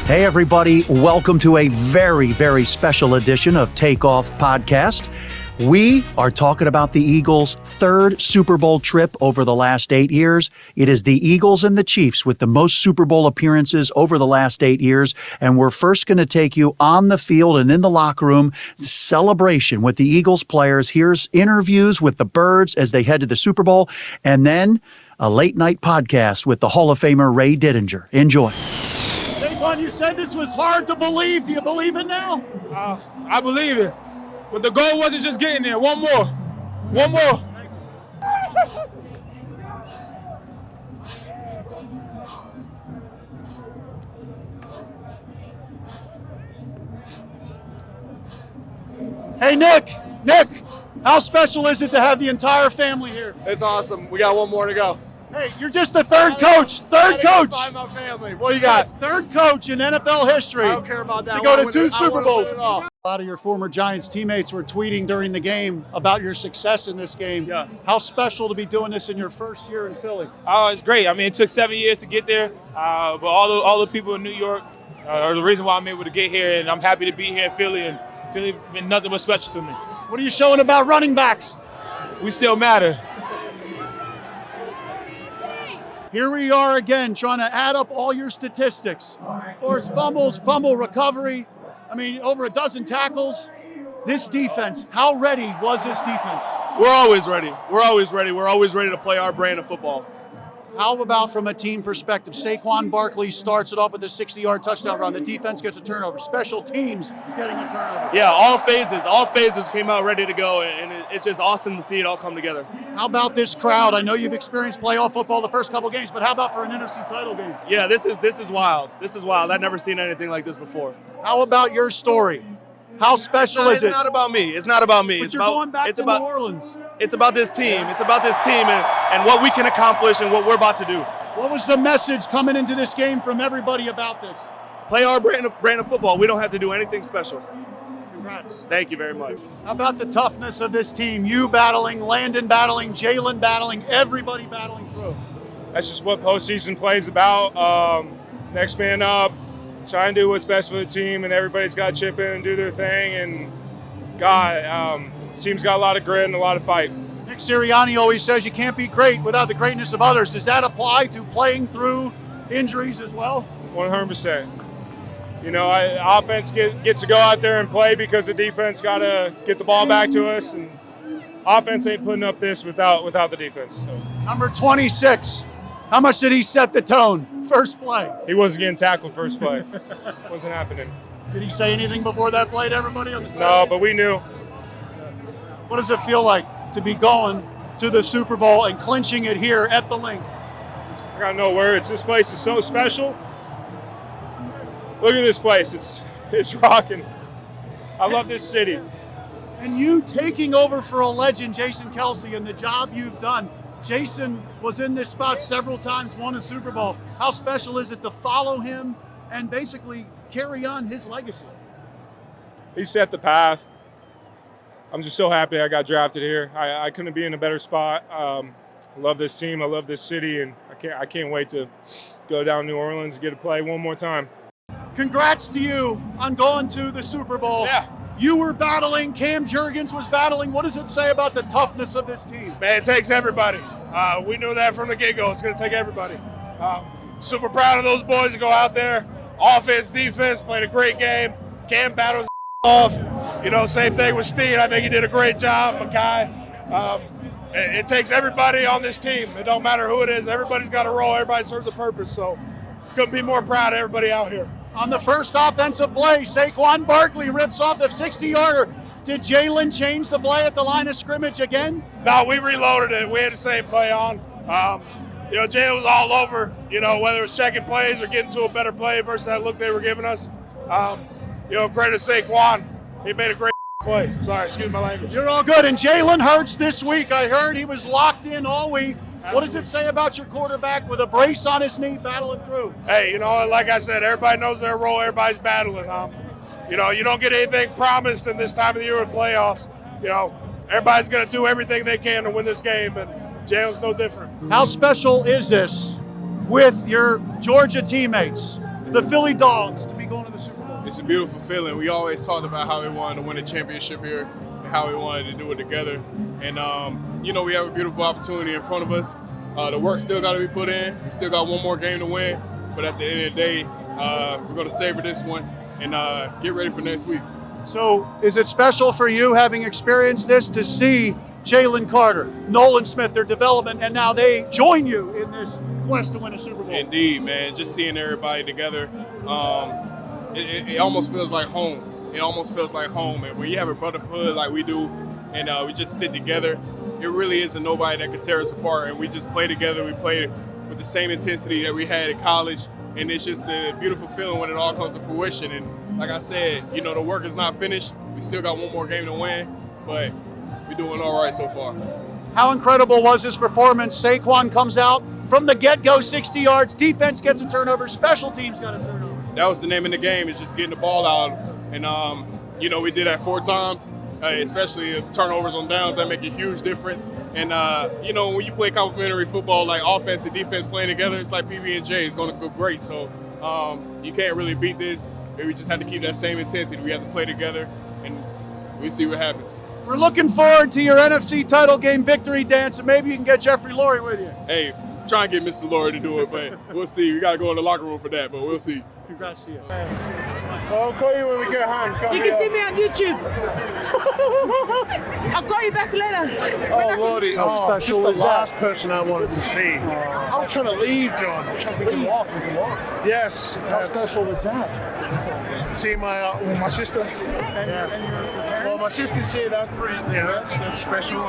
Hey, everybody. Welcome to a very, very special edition of Takeoff podcast. We are talking about the Eagles' third Super Bowl trip over the last 8 years. It is the Eagles and the Chiefs with the most Super Bowl appearances over the last 8 years. And we're first going to take you on the field and in the locker room celebration with the Eagles players. Here's interviews with the Birds as they head to the Super Bowl. And then a late night podcast with the Hall of Famer Ray Didinger. Enjoy. Saquon, you said this was hard to believe. Do you believe it now? I believe it. But the goal wasn't just getting there. One more. One more. Hey, Nick, how special is it to have the entire family here? It's awesome. We got one more to go. Hey, you're just the third coach. Third coach. Find my family. What do you got? Third coach in NFL history. I don't care about that. To go to 2 Super Bowls. A lot of your former Giants teammates were tweeting during the game about your success in this game. Yeah. How special to be doing this in your first year in Philly. Oh, it's great. I mean, it took 7 years to get there, but all the people in New York are the reason why I'm able to get here, and I'm happy to be here in Philly, and Philly has been nothing but special to me. What are you showing about running backs? We still matter. Here we are again, trying to add up all your statistics. Forced fumbles, fumble recovery. I mean, over a dozen tackles. This defense, how ready was this defense? We're always ready. We're always ready. We're always ready to play our brand of football. How about from a team perspective? Saquon Barkley starts it off with a 60-yard touchdown run. The defense gets a turnover. Special teams getting a turnover. Yeah, all phases came out ready to go, and it's just awesome to see it all come together. How about this crowd? I know you've experienced playoff football the first couple games, but how about for an NFC title game? Yeah, this is wild. This is wild. I've never seen anything like this before. How about your story? How special is it? It's not about me. It's not about me. But It's you're about, going back it's to about, New Orleans. It's about this team. It's about this team and what we can accomplish and what we're about to do. What was the message coming into this game from everybody about this? Play our brand of football. We don't have to do anything special. Congrats. Thank you very much. How about the toughness of this team? You battling, Landon battling, Jalen battling, everybody battling through. That's just what postseason play is about. Next man up, try and do what's best for the team, and everybody's got to chip in and do their thing. And God, this team's got a lot of grit and a lot of fight. Nick Sirianni always says you can't be great without the greatness of others. Does that apply to playing through injuries as well? 100%. You know, offense gets to go out there and play because the defense got to get the ball back to us, and offense ain't putting up this without the defense. So. Number 26, how much did he set the tone? First play. He wasn't getting tackled first play. Wasn't happening. Did he say anything before that play to everybody on the side? No, but we knew. What does it feel like to be going to the Super Bowl and clinching it here at the Link? I got no words. This place is so special. Look at this place. It's rocking. I love this city. And you taking over for a legend, Jason Kelce, and the job you've done. Jason was in this spot several times, won a Super Bowl. How special is it to follow him and basically carry on his legacy? He set the path. I'm just so happy I got drafted here. I couldn't be in a better spot. I love this team. I love this city, and I can't wait to go down to New Orleans and get to play one more time. Congrats to you on going to the Super Bowl. Yeah. You were battling, Cam Jurgens was battling. What does it say about the toughness of this team? Man, it takes everybody. We knew that from the get-go. It's going to take everybody. Super proud of those boys to go out there. Offense, defense, played a great game. Cam battles off. You know, same thing with Steen. I think he did a great job. Makai. It takes everybody on this team. It don't matter who it is. Everybody's got a role. Everybody serves a purpose. So couldn't be more proud of everybody out here. On the first offensive play, Saquon Barkley rips off the 60-yarder. Did Jalen change the play at the line of scrimmage again? No, we reloaded it. We had the same play on. You know, Jalen was all over, you know, whether it was checking plays or getting to a better play versus that look they were giving us. You know, credit to Saquon. He made a great play. Sorry, excuse my language. You're all good. And Jalen Hurts this week, I heard he was locked in all week. What does it say about your quarterback with a brace on his knee battling through? Hey, you know, like I said, everybody knows their role. Everybody's battling. You know, you don't get anything promised in this time of the year with playoffs. You know, everybody's going to do everything they can to win this game, and Jalen's no different. How special is this with your Georgia teammates, the Philly Dogs, to be it's a beautiful feeling. We always talked about how we wanted to win a championship here and how we wanted to do it together. And, we have a beautiful opportunity in front of us. The work still got to be put in. We still got one more game to win. But at the end of the day, we're going to savor this one and get ready for next week. So is it special for you, having experienced this, to see Jalen Carter, Nolan Smith, their development, and now they join you in this quest to win a Super Bowl? Indeed, man. Just seeing everybody together, it almost feels like home. It almost feels like home. And when you have a brotherhood like we do, and we just stick together, it really isn't nobody that could tear us apart. And we just play together. We play with the same intensity that we had in college. And it's just the beautiful feeling when it all comes to fruition. And like I said, the work is not finished. We still got one more game to win, but we're doing all right so far. How incredible was his performance? Saquon comes out from the get-go, 60 yards. Defense gets a turnover. Special teams got a turnover. That was the name of the game, is just getting the ball out. And, we did that 4 times, especially turnovers on downs. That make a huge difference. And, when you play complementary football, like offense and defense playing together, it's like PB&J. It's going to go great. So you can't really beat this. We just have to keep that same intensity. We have to play together, and we see what happens. We're looking forward to your NFC title game victory dance, and maybe you can get Jeffrey Lurie with you. Hey, try and get Mr. Lurie to do it, but we'll see. We got to go in the locker room for that, but we'll see. Congrats to you. I'll call you when we get home. You can see me on YouTube. I'll call you back later. Oh, Lordy. How special just is the that? last person I wanted to see. I was trying to leave, John. I was trying to leave. Yes. How special was that? See my sister. Well, my sister's here. That's pretty. Yeah, that's special.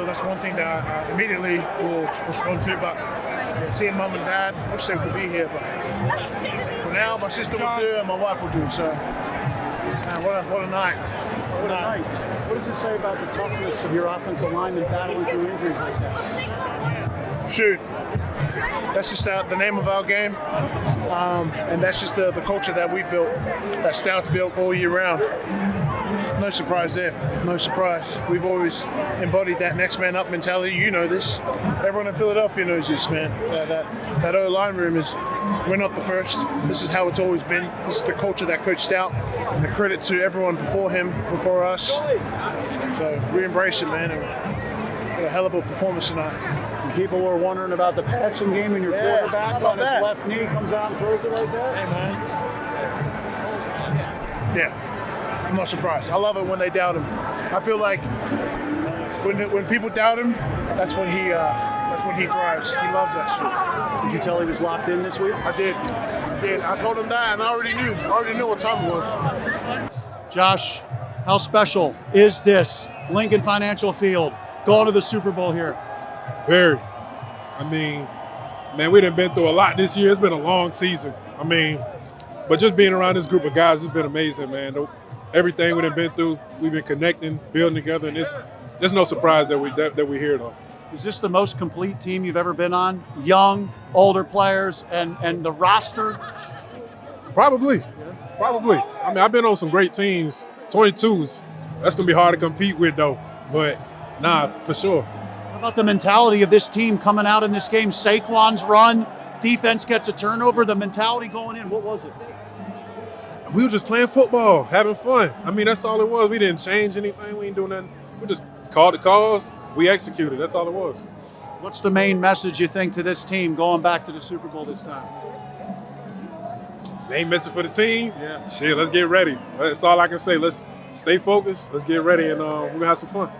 That's one thing that I immediately will respond to. But seeing mum and dad, I wish they could be here. But for now, my sister will do and my wife will do. So, man, what a night. What a night. What does it say about the toughness of your offensive linemen battling through injuries like that? Shoot. That's just the name of our game, and that's just the culture that we built, that Stout's built all year round. No surprise there, no surprise. We've always embodied that next man up mentality. You know this. Everyone in Philadelphia knows this, man. That O-line room is, we're not the first. This is how it's always been. This is the culture that Coach Stout, and the credit to everyone before him, before us. So we embrace it, man, and what a hell of a performance tonight. People were wondering about the passing game and your quarterback on his left knee comes out and throws it like that. Hey, man. Yeah, I'm not surprised. I love it when they doubt him. I feel like when people doubt him, that's when he thrives. He loves that shit. Did you tell he was locked in this week? I did. I told him that, and I already knew what time it was. Josh, how special is this Lincoln Financial Field going to the Super Bowl here? Very. I mean, man, we done been through a lot this year. It's been a long season. I mean, but just being around this group of guys has been amazing, man. Everything we done been through, we've been connecting, building together, and there's no surprise that we're here, though. Is this the most complete team you've ever been on? Young, older players, and the roster? Probably. I mean, I've been on some great teams. 22s, that's going to be hard to compete with, though. But, nah, for sure. How about the mentality of this team coming out in this game? Saquon's run, defense gets a turnover, the mentality going in, what was it? We were just playing football, having fun. I mean, that's all it was. We didn't change anything. We didn't do nothing. We just called the calls. We executed. That's all it was. What's the main message you think to this team going back to the Super Bowl this time? Main message for the team? Yeah. Shit, let's get ready. That's all I can say. Let's stay focused. Let's get ready, and we're going to have some fun.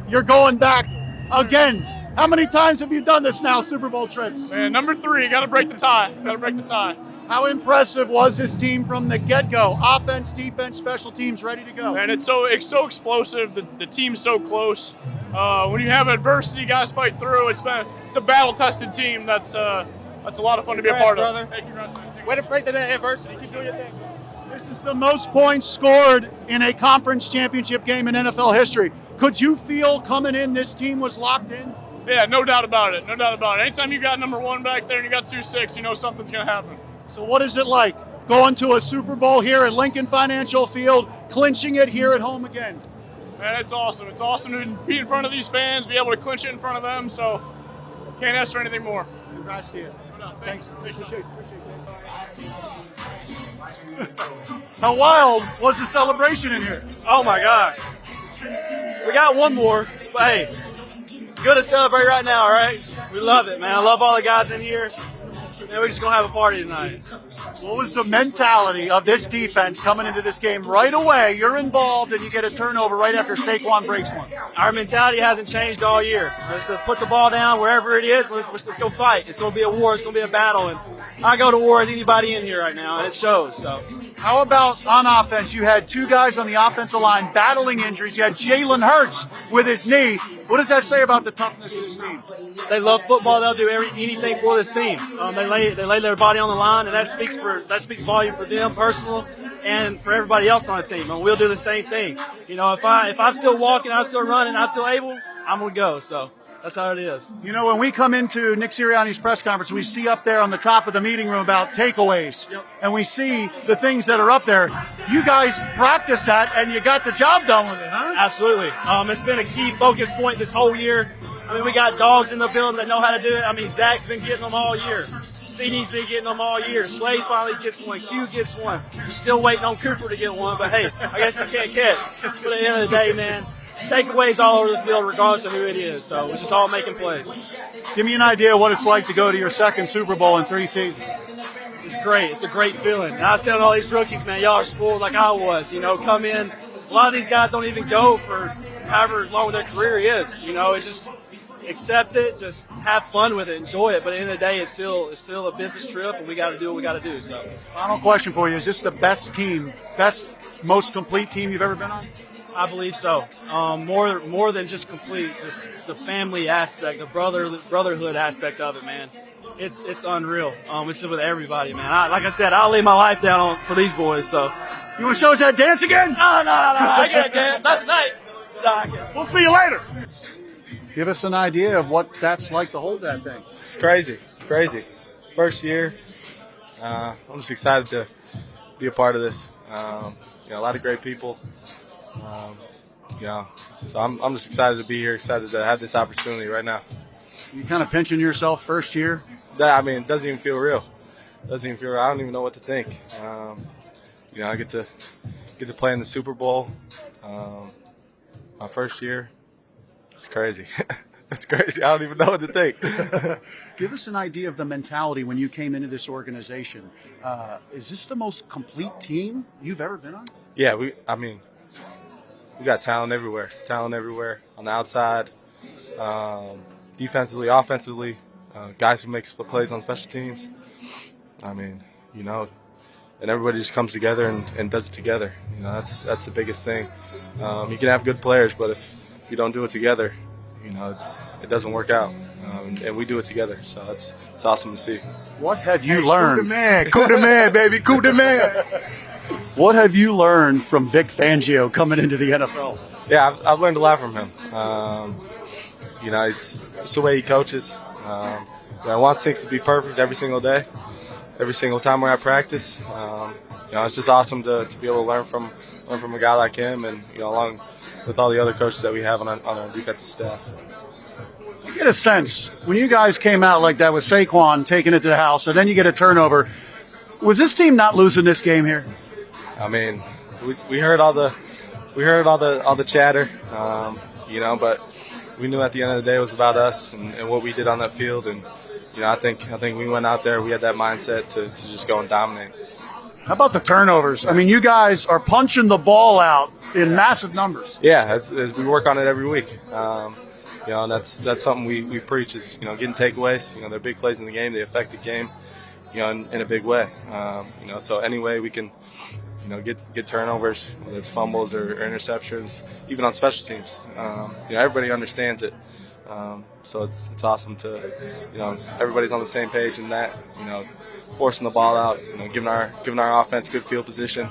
You're going back again. How many times have you done this now, Super Bowl trips? Man, number 3, got to break the tie. How impressive was this team from the get-go? Offense, defense, special teams ready to go. Man, it's so explosive. The team's so close. When you have adversity, guys fight through. It's a battle-tested team. That's a lot of fun to be a part of. Brother. Way to break that adversity. Keep doing your thing. This is the most points scored in a conference championship game in NFL history. Could you feel coming in this team was locked in? Yeah, no doubt about it. Anytime you got number 1 back there and you got 2-6, you know something's going to happen. So what is it like going to a Super Bowl here at Lincoln Financial Field, clinching it here at home again? Man, it's awesome. It's awesome to be in front of these fans, be able to clinch it in front of them, so can't ask for anything more. Congrats to you. No, Thanks. Appreciate it. How wild was the celebration in here? Oh my gosh. We got one more, but hey, good to celebrate right now, all right? We love it, man. I love all the guys in here. And we're just going to have a party tonight. What was the mentality of this defense coming into this game right away? You're involved and you get a turnover right after Saquon breaks one. Our mentality hasn't changed all year. Let's just put the ball down wherever it is. Let's go fight. It's going to be a war. It's going to be a battle. And I go to war with anybody in here right now, and it shows. So, how about on offense? You had two guys on the offensive line battling injuries. You had Jalen Hurts with his knee. What does that say about the toughness of this team? They love football. They'll do anything for this team. They lay their body on the line, and that speaks volume for them personal and for everybody else on the team. And we'll do the same thing. You know, if I'm still walking, I'm still running, I'm still able, I'm gonna go. So that's how it is. You know, when we come into Nick Sirianni's press conference, we see up there on the top of the meeting room about takeaways, and we see the things that are up there. You guys practice that, and you got the job done with it, huh? Absolutely. It's been a key focus point this whole year. I mean, we got dogs in the building that know how to do it. I mean, Zach's been getting them all year. CD's been getting them all year. Slade finally gets one. Q gets one. We're still waiting on Cooper to get one, but hey, I guess you can't catch. But at the end of the day, man, takeaways all over the field regardless of who it is. So we're just all making plays. Give me an idea of what it's like to go to your second Super Bowl in 3 seasons. It's great. It's a great feeling. And I was telling all these rookies, man, y'all are spoiled like I was. You know, come in. A lot of these guys don't even go for however long their career is. You know, it's just accept it, just have fun with it, enjoy it. But at the end of the day, it's still a business trip, and we got to do what we got to do. So, final question for you: is this the best team, most complete team you've ever been on? I believe so. More than just complete, just the family aspect, the brotherhood aspect of it, man. It's unreal. It's with everybody, man. Like I said, I'll lay my life down for these boys. So, you want to show us that dance again? No. I can't dance. Not tonight. No, I can't. We'll see you later. Give us an idea of what that's like to hold that thing. It's crazy. First year. I'm just excited to be a part of this. A lot of great people. So I'm just excited to be here, excited to have this opportunity right now. You kind of pinching yourself first year? It doesn't even feel real. I don't even know what to think. I get to play in the Super Bowl. My first year. It's crazy. It's crazy. I don't even know what to think. Give us an idea of the mentality when you came into this organization. Is this the most complete team you've ever been on? Yeah, we got talent everywhere on the outside, defensively, offensively, guys who make plays on special teams. And everybody just comes together and does it together. That's the biggest thing. You can have good players, but if you don't do it together, it doesn't work out. And we do it together, so it's awesome to see. What have you learned? Coup de man, baby, coup de man. What have you learned from Vic Fangio coming into the NFL? Yeah, I've learned a lot from him. It's the way he coaches. I want things to be perfect every single day, every single time we're at practice. It's just awesome to be able to learn from a guy like him, and along with all the other coaches that we have on our defensive staff. You get a sense when you guys came out like that with Saquon taking it to the house, and then you get a turnover. Was this team not losing this game here? We heard all the chatter, but we knew at the end of the day it was about us and what we did on that field, and I think we went out there, we had that mindset to just go and dominate. How about the turnovers? You guys are punching the ball out in massive numbers. Yeah, we work on it every week. And that's something we preach is getting takeaways. They're big plays in the game, they affect the game, in a big way. So any way we can get turnovers, whether it's fumbles or interceptions, even on special teams. Everybody understands it. So it's awesome to, everybody's on the same page in that, forcing the ball out, giving our offense good field position,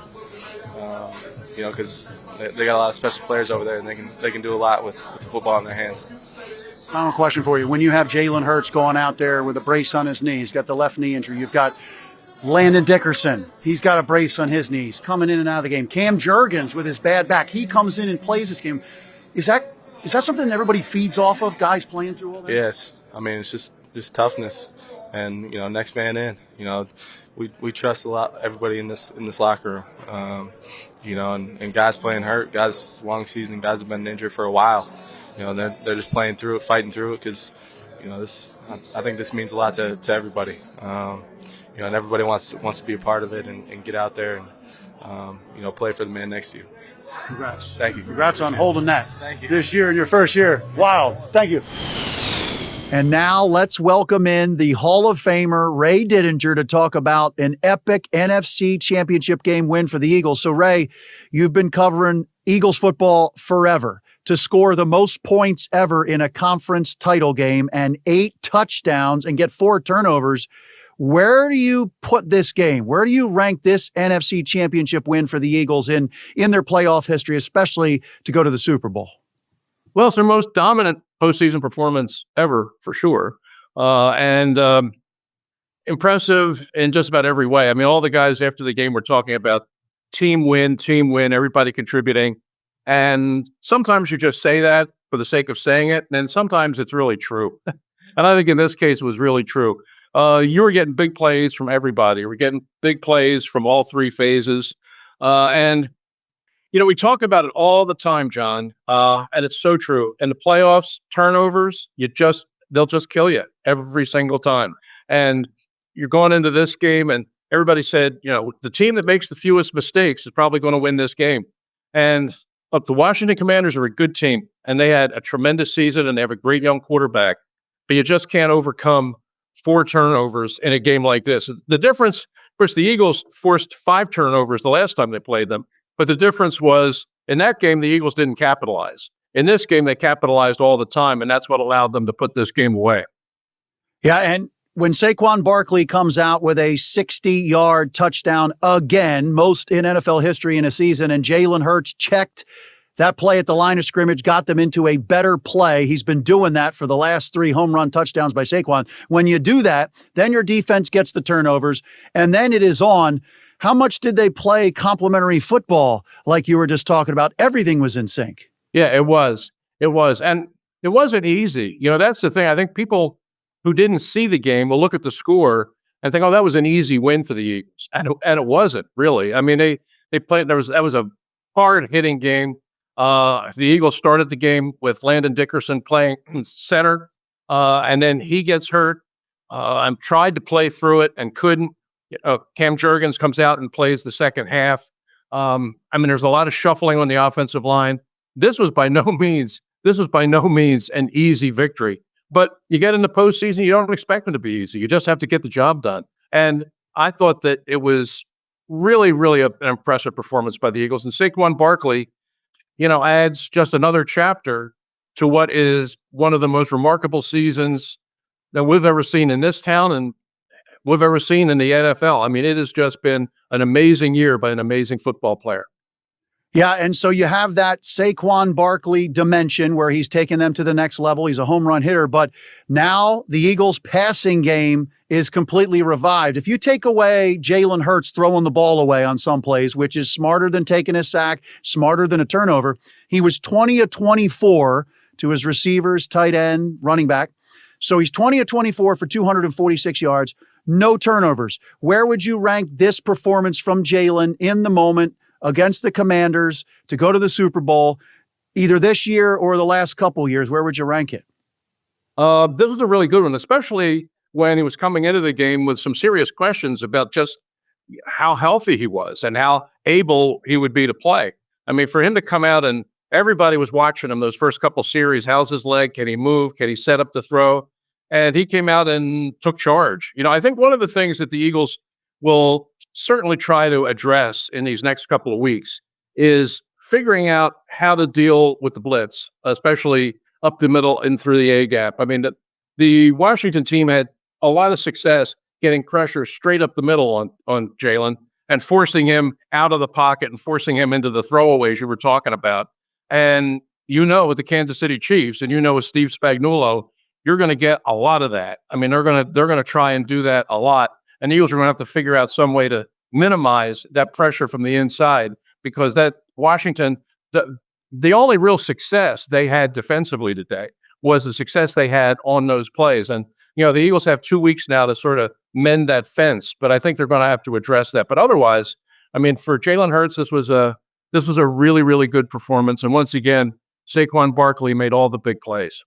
because they got a lot of special players over there, and they can do a lot with the football in their hands. Final question for you. When you have Jalen Hurts going out there with a brace on his knee, he's got the left knee injury, you've got Landon Dickerson, he's got a brace on his knees, coming in and out of the game. Cam Jurgens with his bad back, he comes in and plays this game. Is that something that everybody feeds off of, guys playing through all that? Yes. It's just toughness. and next man in. We trust a lot everybody in this locker room. And guys playing hurt, guys long season, guys have been injured for a while. They're just playing through it, fighting through it, because I think this means a lot to everybody. And everybody wants to be a part of it and get out there and play for the man next to you. Congrats. Thank you. Congrats on holding that Thank you. this year in your first year. Wow. Thank you. And now let's welcome in the Hall of Famer, Ray Didinger, to talk about an epic NFC Championship game win for the Eagles. So, Ray, you've been covering Eagles football forever. To score the most points ever in a conference title game and 8 touchdowns and get 4 turnovers, where do you put this game? Where do you rank this NFC Championship win for the Eagles in their playoff history, especially to go to the Super Bowl? Well, it's their most dominant postseason performance ever, for sure. And impressive in just about every way. I mean, all the guys after the game were talking about team win, everybody contributing. And sometimes you just say that for the sake of saying it, and then sometimes it's really true. And I think in this case, it was really true. You were getting big plays from everybody. We're getting big plays from all 3 phases. And we talk about it all the time, John, and it's so true. In the playoffs, turnovers, they'll just kill you every single time. And you're going into this game, and everybody said, the team that makes the fewest mistakes is probably going to win this game. And look, the Washington Commanders are a good team, and they had a tremendous season, and they have a great young quarterback. But you just can't overcome 4 turnovers in a game like this. The difference, of course, the Eagles forced 5 turnovers the last time they played them. But the difference was, in that game, the Eagles didn't capitalize. In this game, they capitalized all the time, and that's what allowed them to put this game away. Yeah, and when Saquon Barkley comes out with a 60-yard touchdown again, most in NFL history in a season, and Jalen Hurts checked that play at the line of scrimmage, got them into a better play. He's been doing that for the last 3 home run touchdowns by Saquon. When you do that, then your defense gets the turnovers, and then it is on. How much did they play complimentary football like you were just talking about? Everything was in sync. Yeah, it was. It was. And it wasn't easy. That's the thing. I think people who didn't see the game will look at the score and think, oh, that was an easy win for the Eagles. And it wasn't, really. I mean, they played, that was a hard-hitting game. The Eagles started the game with Landon Dickerson playing center, and then he gets hurt. Tried to play through it and couldn't. Cam Jurgens comes out and plays the second half. There's a lot of shuffling on the offensive line. This was by no means an easy victory. But you get in the postseason, you don't expect them to be easy. You just have to get the job done. And I thought that it was really, really an impressive performance by the Eagles. And Saquon Barkley, adds just another chapter to what is one of the most remarkable seasons that we've ever seen in this town and we've ever seen in the NFL. I mean, it has just been an amazing year by an amazing football player. Yeah, and so you have that Saquon Barkley dimension where he's taken them to the next level. He's a home run hitter, but now the Eagles' passing game is completely revived. If you take away Jalen Hurts throwing the ball away on some plays, which is smarter than taking a sack, smarter than a turnover, he was 20 of 24 to his receivers, tight end, running back. So he's 20 of 24 for 246 yards, no turnovers. Where would you rank this performance from Jalen in the moment against the Commanders to go to the Super Bowl, either this year or the last couple years? Where would you rank it? This was a really good one, especially when he was coming into the game with some serious questions about just how healthy he was and how able he would be to play. I mean, for him to come out and everybody was watching him those first couple series, how's his leg? Can he move? Can he set up the throw? And he came out and took charge. I think one of the things that the Eagles will certainly try to address in these next couple of weeks is figuring out how to deal with the blitz, especially up the middle and through the A-gap. I mean, the Washington team had a lot of success getting pressure straight up the middle on Jalen and forcing him out of the pocket and forcing him into the throwaways you were talking about. And with the Kansas City Chiefs and with Steve Spagnuolo, you're going to get a lot of that. I mean, they're going to try and do that a lot. And the Eagles are going to have to figure out some way to minimize that pressure from the inside because that Washington, the only real success they had defensively today was the success they had on those plays. And, the Eagles have 2 weeks now to sort of mend that fence, but I think they're going to have to address that. But otherwise, I mean, for Jalen Hurts, this was a really, really good performance. And once again, Saquon Barkley made all the big plays.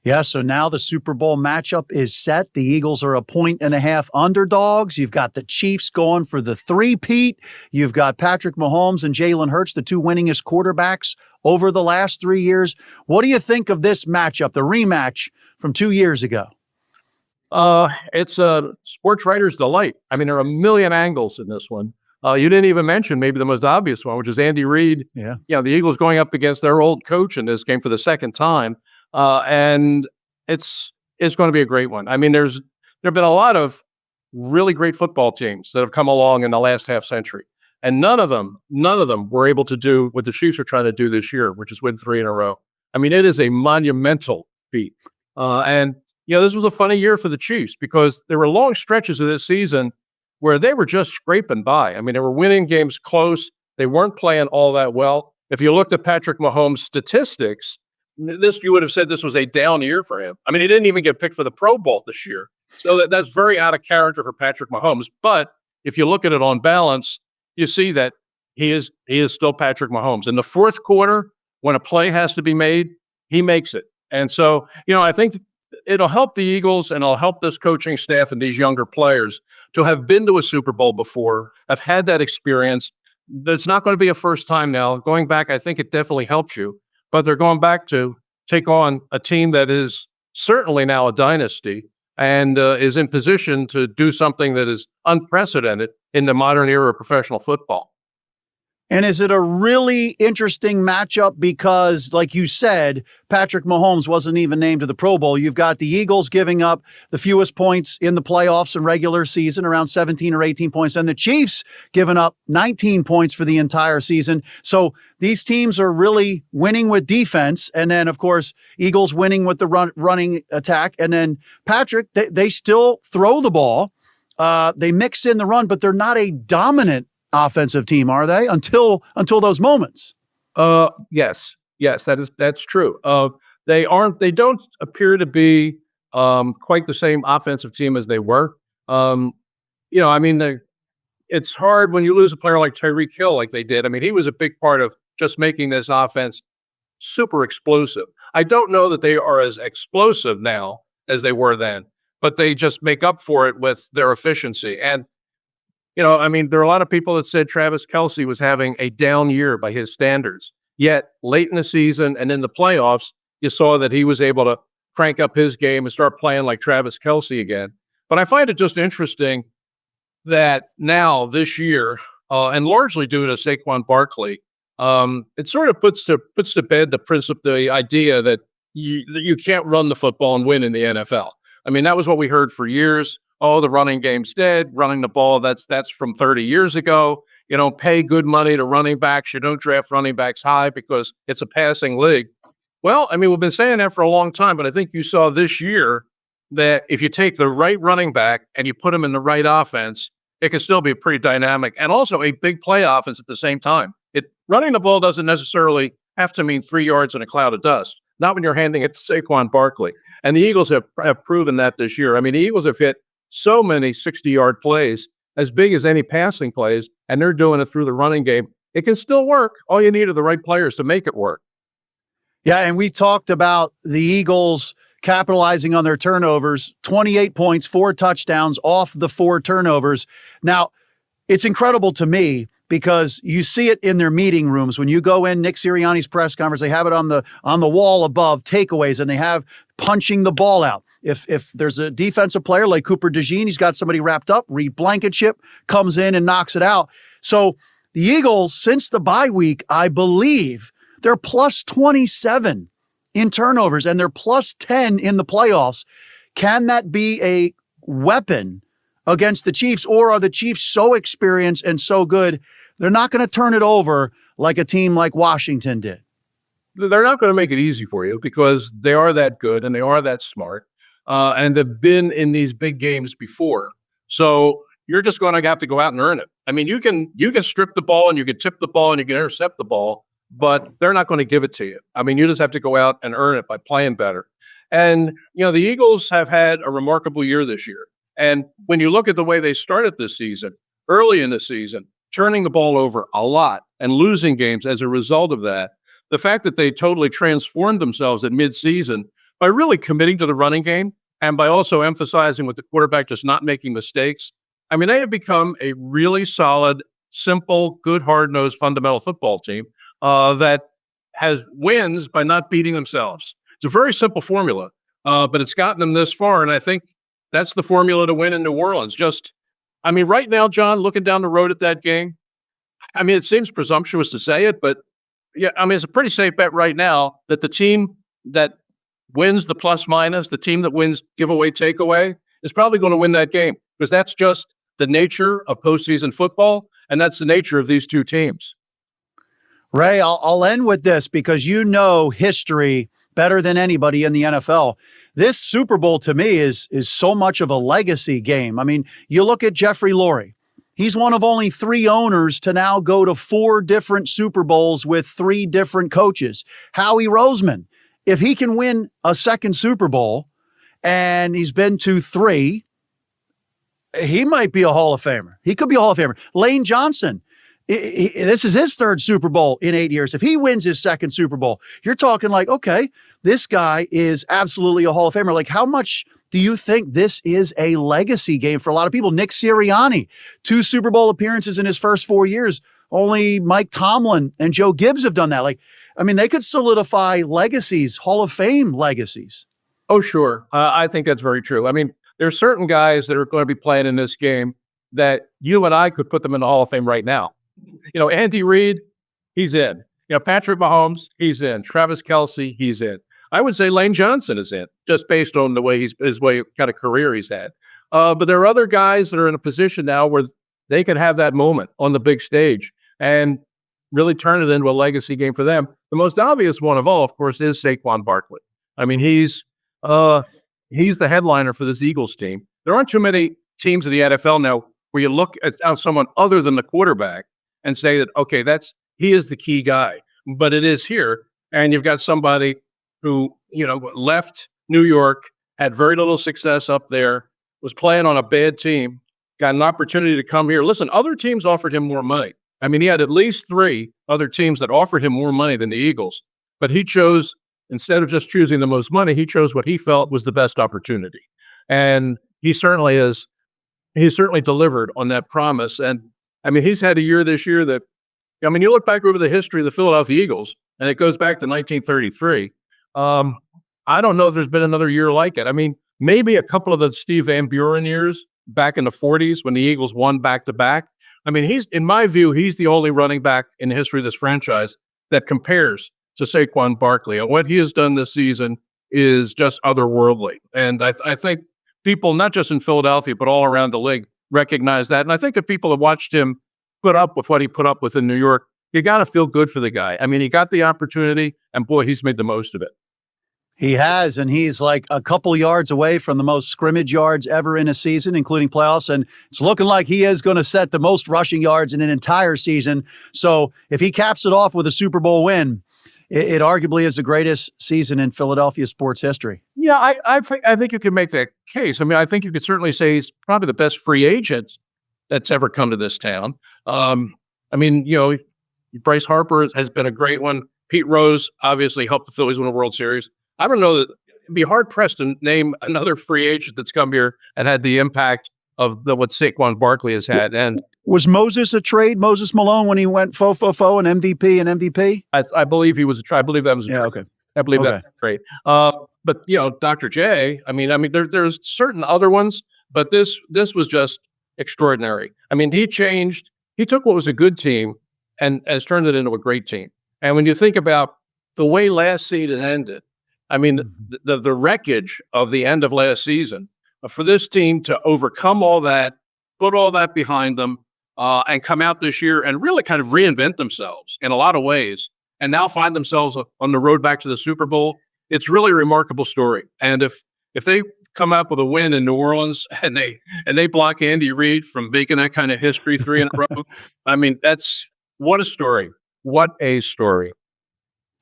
Yeah, so now the Super Bowl matchup is set. The Eagles are 1.5-point underdogs. You've got the Chiefs going for the three-peat. You've got Patrick Mahomes and Jalen Hurts, the two winningest quarterbacks over the last 3 years. What do you think of this matchup, the rematch from 2 years ago? It's a sports writer's delight. I mean, there are a million angles in this one. You didn't even mention maybe the most obvious one, which is Andy Reid. Yeah. The Eagles going up against their old coach in this game for the second time. And it's going to be a great one. I mean, there have been a lot of really great football teams that have come along in the last half century, and none of them were able to do what the Chiefs are trying to do this year, which is win 3 in a row. I mean, it is a monumental feat. And this was a funny year for the Chiefs because there were long stretches of this season where they were just scraping by. I mean, they were winning games close. They weren't playing all that well. If you looked at Patrick Mahomes' statistics, you would have said this was a down year for him. I mean, he didn't even get picked for the Pro Bowl this year. So that's very out of character for Patrick Mahomes. But if you look at it on balance, you see that he is still Patrick Mahomes. In the fourth quarter, when a play has to be made, he makes it. And so, I think it'll help the Eagles and it'll help this coaching staff and these younger players to have been to a Super Bowl before, have had that experience. It's not going to be a first time now. Going back, I think it definitely helps you. But they're going back to take on a team that is certainly now a dynasty and is in position to do something that is unprecedented in the modern era of professional football. And is it a really interesting matchup because, like you said, Patrick Mahomes wasn't even named to the Pro Bowl. You've got the Eagles giving up the fewest points in the playoffs and regular season, around 17 or 18 points, and the Chiefs giving up 19 points for the entire season. So these teams are really winning with defense. And then, of course, Eagles winning with the running attack. And then Patrick, they still throw the ball. They mix in the run, but they're not a dominant offensive team, are they? Until those moments. Yes, that's true. They don't appear to be quite the same offensive team as they were. It's hard when you lose a player like Tyreek Hill, like they did. I mean, he was a big part of just making this offense super explosive. I don't know that they are as explosive now as they were then, but they just make up for it with their efficiency. And there are a lot of people that said Travis Kelce was having a down year by his standards. Yet late in the season and in the playoffs, you saw that he was able to crank up his game and start playing like Travis Kelce again. But I find it just interesting that now this year, and largely due to Saquon Barkley, it sort of puts to bed the idea that you can't run the football and win in the NFL. I mean, that was what we heard for years. Oh, the running game's dead. Running the ball, that's from 30 years ago. You don't pay good money to running backs. You don't draft running backs high because it's a passing league. Well, I mean, we've been saying that for a long time, but I think you saw this year that if you take the right running back and you put him in the right offense, it can still be pretty dynamic and also a big play offense at the same time. Running the ball doesn't necessarily have to mean 3 yards in a cloud of dust, not when you're handing it to Saquon Barkley. And the Eagles have proven that this year. I mean, the Eagles have hit so many 60-yard plays, as big as any passing plays, and they're doing it through the running game. It can still work. All you need are the right players to make it work. Yeah, and we talked about the Eagles capitalizing on their turnovers, 28 points, 4 touchdowns off the 4 turnovers. Now, it's incredible to me because you see it in their meeting rooms. When you go in Nick Sirianni's press conference, they have it on the wall above, takeaways, and they have punching the ball out. If there's a defensive player like Cooper DeJean, he's got somebody wrapped up, Reed Blankenship comes in and knocks it out. So the Eagles, since the bye week, I believe they're plus 27 in turnovers and they're plus 10 in the playoffs. Can that be a weapon against the Chiefs, or are the Chiefs so experienced and so good, they're not going to turn it over like a team like Washington did? They're not going to make it easy for you because they are that good and they are that smart and they've been in these big games before. So you're just going to have to go out and earn it. I mean, you can strip the ball and you can tip the ball and you can intercept the ball, but they're not going to give it to you. I mean, you just have to go out and earn it by playing better. And, the Eagles have had a remarkable year this year. And when you look at the way they started this season, early in the season, turning the ball over a lot and losing games as a result of that, the fact that they totally transformed themselves at midseason by really committing to the running game and by also emphasizing with the quarterback just not making mistakes. I mean, they have become a really solid, simple, good, hard-nosed, fundamental football team that has wins by not beating themselves. It's a very simple formula, but it's gotten them this far, and I think that's the formula to win in New Orleans. Right now, John, looking down the road at that game, it seems presumptuous to say it, but it's a pretty safe bet right now that the team that wins the plus-minus, the team that wins giveaway, takeaway, is probably going to win that game because that's just the nature of postseason football, and that's the nature of these two teams. Ray, I'll end with this because you know history better than anybody in the NFL. This Super Bowl to me is so much of a legacy game. I mean, you look at Jeffrey Lurie. He's one of only 3 owners to now go to 4 different Super Bowls with 3 different coaches. Howie Roseman, if he can win a second Super Bowl, and he's been to 3, he might be a Hall of Famer. He could be a Hall of Famer. Lane Johnson, this is his 3rd Super Bowl in 8 years. If he wins his second Super Bowl, you're talking like, okay, this guy is absolutely a Hall of Famer. Like, how much do you think this is a legacy game for a lot of people? Nick Sirianni, 2 Super Bowl appearances in his first 4 years. Only Mike Tomlin and Joe Gibbs have done that. They could solidify legacies, Hall of Fame legacies. Oh, sure. I think that's very true. There's certain guys that are going to be playing in this game that you and I could put them in the Hall of Fame right now. Andy Reid, he's in. Patrick Mahomes, he's in. Travis Kelce, he's in. I would say Lane Johnson is in, just based on the way his kind of career he's had. But there are other guys that are in a position now where they could have that moment on the big stage and really turn it into a legacy game for them. The most obvious one of all, of course, is Saquon Barkley. He's the headliner for this Eagles team. There aren't too many teams in the NFL now where you look at someone other than the quarterback and say that, okay, he is the key guy. But it is here, and you've got somebody who, left New York, had very little success up there, was playing on a bad team, got an opportunity to come here. Listen, other teams offered him more money. He had at least 3 other teams that offered him more money than the Eagles, but he chose, instead of just choosing the most money, he chose what he felt was the best opportunity. And he certainly delivered on that promise. And he's had a year this year that, you look back over the history of the Philadelphia Eagles, and it goes back to 1933. I don't know if there's been another year like it. Maybe a couple of the Steve Van Buren years back in the 40s when the Eagles won back-to-back. In my view, he's the only running back in the history of this franchise that compares to Saquon Barkley. And what he has done this season is just otherworldly. And I think people, not just in Philadelphia, but all around the league, recognize that. And I think the people that watched him put up with what he put up with in New York, you got to feel good for the guy. He got the opportunity, and boy, he's made the most of it. He has, and he's like a couple yards away from the most scrimmage yards ever in a season, including playoffs, and it's looking like he is going to set the most rushing yards in an entire season. So if he caps it off with a Super Bowl win, it arguably is the greatest season in Philadelphia sports history. Yeah, I think you can make that case. I think you could certainly say he's probably the best free agent that's ever come to this town. Bryce Harper has been a great one. Pete Rose obviously helped the Phillies win a World Series. I don't know that it'd be hard pressed to name another free agent that's come here and had the impact of what Saquon Barkley has had. And was Moses a trade, Moses Malone, when he went and MVP and MVP? I believe he was a trade. I believe that was a trade. Okay. I believe that's great. But Dr. J, there's certain other ones, but this was just extraordinary. He took what was a good team and has turned it into a great team. And when you think about the way last season ended, the wreckage of the end of last season, for this team to overcome all that, put all that behind them, and come out this year and really kind of reinvent themselves in a lot of ways, and now find themselves on the road back to the Super Bowl, it's really a remarkable story. And if they come up with a win in New Orleans and they block Andy Reid from making that kind of history 3 in a row, that's what a story. What a story.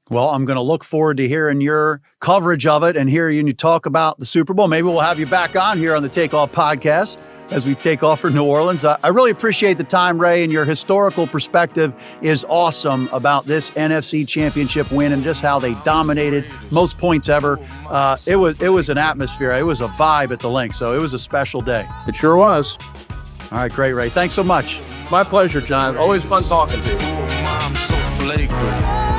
Well, I'm going to look forward to hearing your coverage of it and hearing you talk about the Super Bowl. Maybe we'll have you back on here on the Takeoff podcast as we take off for New Orleans. I really appreciate the time, Ray, and your historical perspective is awesome about this NFC Championship win and just how they dominated, most points ever. It was an atmosphere. It was a vibe at the link, so it was a special day. It sure was. All right, great, Ray. Thanks so much. My pleasure, John. Always fun talking to you. I'm so flagrant.